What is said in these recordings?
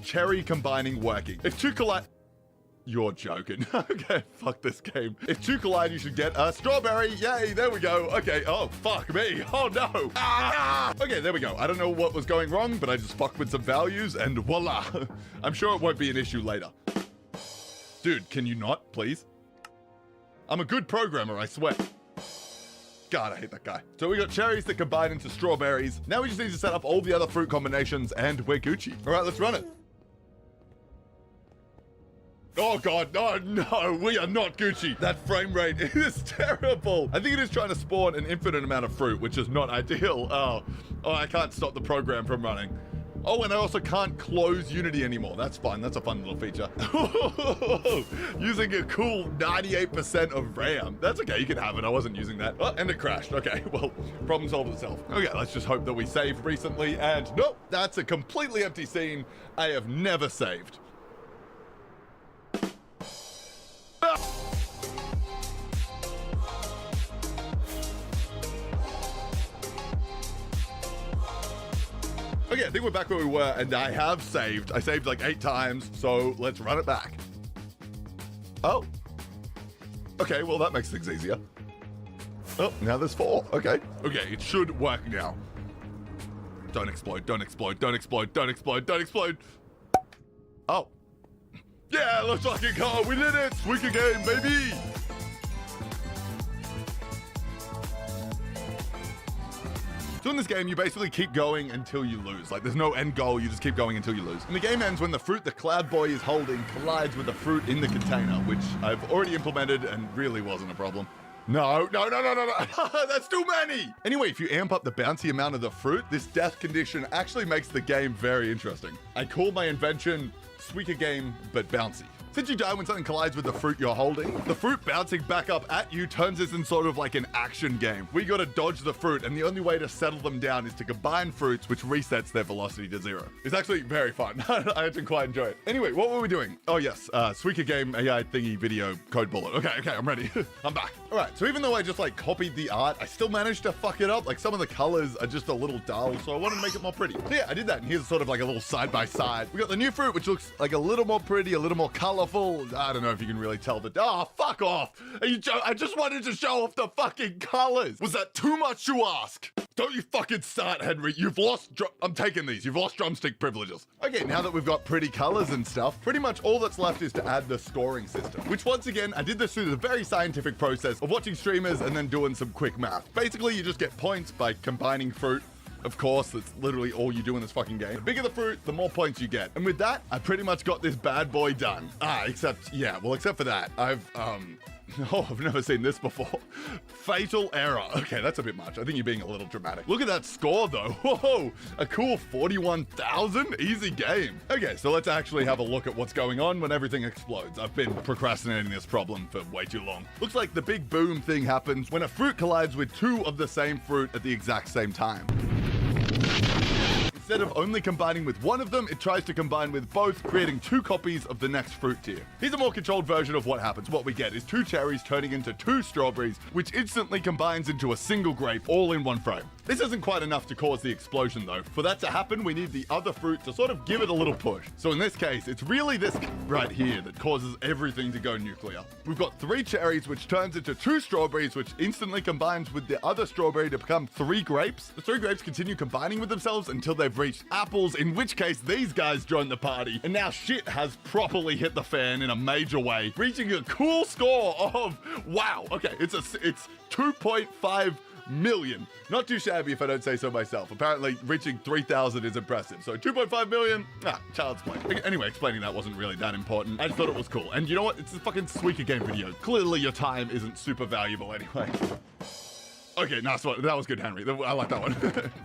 cherry combining working. If two collide... You're joking. Okay, fuck this game. If two collide, you should get a strawberry. Yay, there we go. Okay, oh, fuck me. Oh, no. Ah! Okay, there we go. I don't know what was going wrong, but I just fucked with some values, and voila. I'm sure it won't be an issue later. Dude, can you not, please? I'm a good programmer, I swear. God, I hate that guy. So we got cherries that combine into strawberries. Now we just need to set up all the other fruit combinations, and we're Gucci. All right, let's run it. Oh God, no, we are not Gucci. That frame rate is terrible. I think it is trying to spawn an infinite amount of fruit, which is not ideal. Oh, I can't stop the program from running. Oh, and I also can't close Unity anymore. That's fun. That's a fun little feature. Using a cool 98% of RAM. That's okay, you can have it. I wasn't using that. Oh, and it crashed. Okay, well, problem solved itself. Okay, let's just hope that we saved recently. And nope, that's a completely empty scene. I have never saved. Okay, I think we're back where we were, and I have saved. I saved like 8 times, so let's run it back. Oh. Okay, well, that makes things easier. Oh, now there's 4. Okay. Okay, it should work now. Don't explode, don't explode, don't explode, don't explode, don't explode. Oh. Yeah, let's fucking go. We did it. Squeaky game, baby. So in this game, you basically keep going until you lose. Like, there's no end goal, you just keep going until you lose. And the game ends when the fruit the Cloud Boy is holding collides with the fruit in the container, which I've already implemented and really wasn't a problem. No, that's too many. Anyway, if you amp up the bouncy amount of the fruit, this death condition actually makes the game very interesting. I call my invention Squeaker Game, but bouncy. Since you die when something collides with the fruit you're holding, the fruit bouncing back up at you turns this in sort of like an action game. We gotta dodge the fruit, and the only way to settle them down is to combine fruits, which resets their velocity to 0. It's actually very fun. I actually quite enjoy it. Anyway, what were we doing? Oh yes, Squeaker Game AI thingy video code bullet. Okay, I'm ready. I'm back. All right, so even though I just like copied the art, I still managed to fuck it up. Like some of the colors are just a little dull, so I wanted to make it more pretty. So yeah, I did that, and here's sort of like a little side by side. We got the new fruit, which looks like a little more pretty, a little more colorful. I don't know if you can really tell, but oh, fuck off. I just wanted to show off the fucking colors. Was that too much to ask? Don't you fucking start, Henry. You've lost, I'm taking these. You've lost drumstick privileges. Okay, now that we've got pretty colors and stuff, pretty much all that's left is to add the scoring system, which once again, I did this through the very scientific process of watching streamers and then doing some quick math. Basically, you just get points by combining fruit. Of course, that's literally all you do in this fucking game. The bigger the fruit, the more points you get. And with that, I pretty much got this bad boy done. Except for that, I've never seen this before. Fatal error. Okay, that's a bit much. I think you're being a little dramatic. Look at that score though. Whoa, a cool 41,000. Easy game. Okay, so let's actually have a look at what's going on when everything explodes. I've been procrastinating this problem for way too long. Looks like the big boom thing happens when a fruit collides with 2 of the same fruit at the exact same time. Instead of only combining with one of them, it tries to combine with both, creating 2 copies of the next fruit tier. Here's a more controlled version of what happens. What we get is 2 cherries turning into 2 strawberries, which instantly combines into a single grape all in one frame. This isn't quite enough to cause the explosion though. For that to happen, we need the other fruit to sort of give it a little push. So in this case, it's really this right here that causes everything to go nuclear. We've got 3 cherries, which turns into 2 strawberries, which instantly combines with the other strawberry to become 3 grapes. The 3 grapes continue combining with themselves until they've reached apples, in which case these guys join the party. And now shit has properly hit the fan in a major way, reaching a cool score of, wow, okay, it's 2.5 million. Not too shabby if I don't say so myself. Apparently reaching 3,000 is impressive. So 2.5 million, child's play. Anyway, explaining that wasn't really that important. I just thought it was cool. And you know what? It's a fucking Squeaker Game video. Clearly your time isn't super valuable anyway. Okay, nice one. That was good, Henry. I like that one.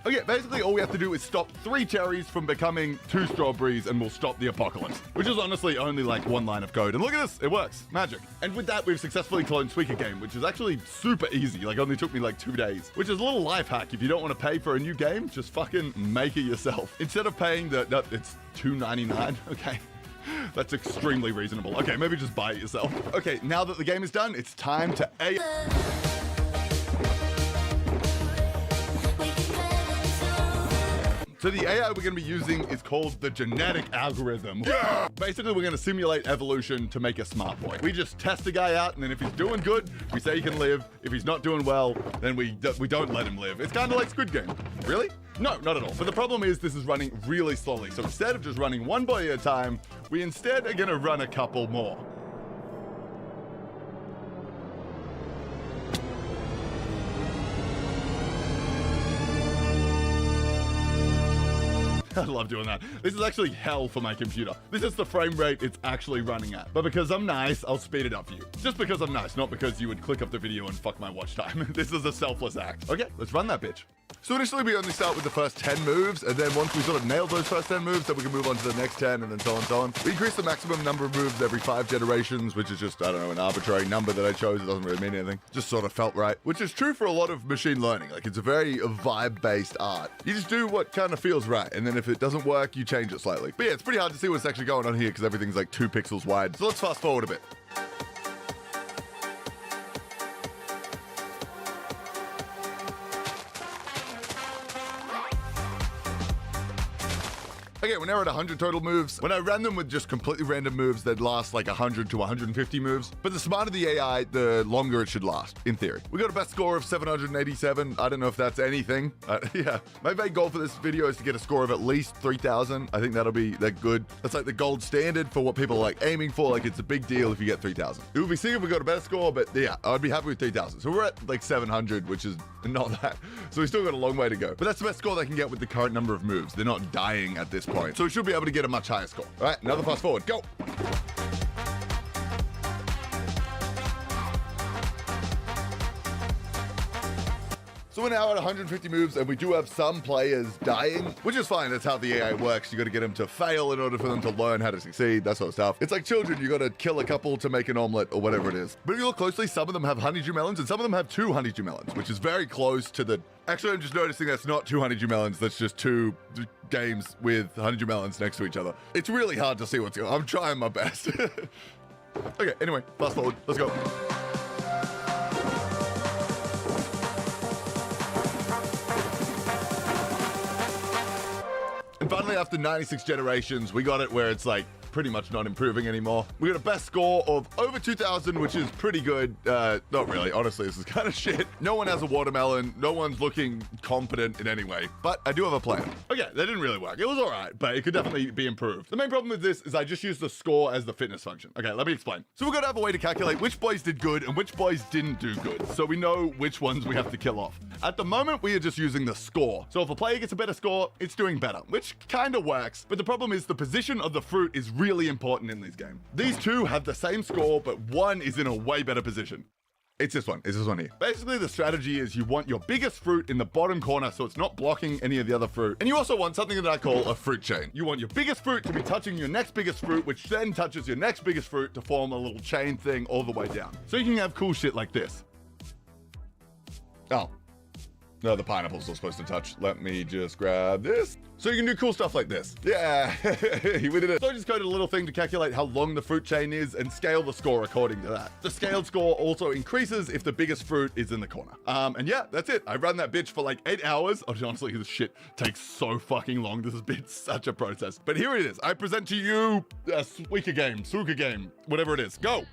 Okay, basically all we have to do is stop 3 cherries from becoming 2 strawberries and we'll stop the apocalypse, which is honestly only like 1 line of code. And look at this, it works. Magic. And with that, we've successfully cloned Squeaker Game, which is actually super easy. Like, only took me like 2 days, which is a little life hack. If you don't want to pay for a new game, just fucking make it yourself. Instead of paying it's $2.99. Okay. That's extremely reasonable. Okay, maybe just buy it yourself. Okay, now that the game is done, it's time to So the AI we're going to be using is called the genetic algorithm. Yeah! Basically, we're going to simulate evolution to make a smart boy. We just test the guy out, and then if he's doing good, we say he can live. If he's not doing well, then we don't let him live. It's kind of like Squid Game. Really? No, not at all. But the problem is this is running really slowly. So instead of just running one boy at a time, we instead are going to run a couple more. I love doing that. This is actually hell for my computer. This is the frame rate it's actually running at. But because I'm nice, I'll speed it up for you. Just because I'm nice, not because you would click up the video and fuck my watch time. This is a selfless act. Okay, let's run that bitch. So initially we only start with the first 10 moves, and then once we sort of nail those first 10 moves, then we can move on to the next 10, and then so on and so on. We increase the maximum number of moves every 5 generations, which is just, I don't know, an arbitrary number that I chose. It doesn't really mean anything. Just sort of felt right, which is true for a lot of machine learning. Like, it's a very vibe-based art. You just do what kind of feels right, and then if it doesn't work, you change it slightly. But yeah, it's pretty hard to see what's actually going on here because everything's like 2 pixels wide. So let's fast forward a bit. Okay, we're now at 100 total moves. When I ran them with just completely random moves, they'd last like 100 to 150 moves. But the smarter the AI, the longer it should last, in theory. We got a best score of 787. I don't know if that's anything. Yeah, my main goal for this video is to get a score of at least 3,000. I think that'll be that good. That's like the gold standard for what people are like aiming for. Like, it's a big deal if you get 3,000. It would be sick if we got a better score, but yeah, I'd be happy with 3,000. So we're at like 700, which is not that. So we still got a long way to go. But that's the best score they can get with the current number of moves. They're not dying at this point. So we should be able to get a much higher score. All right, another fast forward, go. So we're now at 150 moves, and we do have some players dying, which is fine. That's how the AI works. You got to get them to fail in order for them to learn how to succeed, that sort of stuff. It's like children. You got to kill a couple to make an omelet or whatever it is. But if you look closely, some of them have honeydew melons, and some of them have 2 honeydew melons, which is very close to the... Actually, I'm just noticing that's not 2 honeydew melons. That's just 2 games with honeydew melons next to each other. It's really hard to see what's going on. I'm trying my best. Okay, anyway, fast forward. Let's go. And finally, after 96 generations, we got it where it's like pretty much not improving anymore. We got a best score of over 2,000, which is pretty good. Not really, honestly, this is kind of shit. No one has a watermelon. No one's looking competent in any way, but I do have a plan. Okay, that didn't really work. It was all right, but it could definitely be improved. The main problem with this is I just used the score as the fitness function. Okay, let me explain. So we're gonna have a way to calculate which boys did good and which boys didn't do good, so we know which ones we have to kill off. At the moment, we are just using the score. So if a player gets a better score, it's doing better, which kind of works. But the problem is the position of the fruit is really important in this game. These 2 have the same score, but one is in a way better position. It's this one. It's this one here. Basically, the strategy is you want your biggest fruit in the bottom corner so it's not blocking any of the other fruit. And you also want something that I call a fruit chain. You want your biggest fruit to be touching your next biggest fruit, which then touches your next biggest fruit to form a little chain thing all the way down. So you can have cool shit like this. Oh. No, the pineapple's still supposed to touch. Let me just grab this. So you can do cool stuff like this. Yeah, we did it. So I just coded a little thing to calculate how long the fruit chain is and scale the score according to that. The scaled score also increases if the biggest fruit is in the corner. And yeah, that's it. I ran that bitch for like 8 hours. Oh, honestly, this shit takes so fucking long. This has been such a process. But here it is. I present to you a Suika game, whatever it is. Go.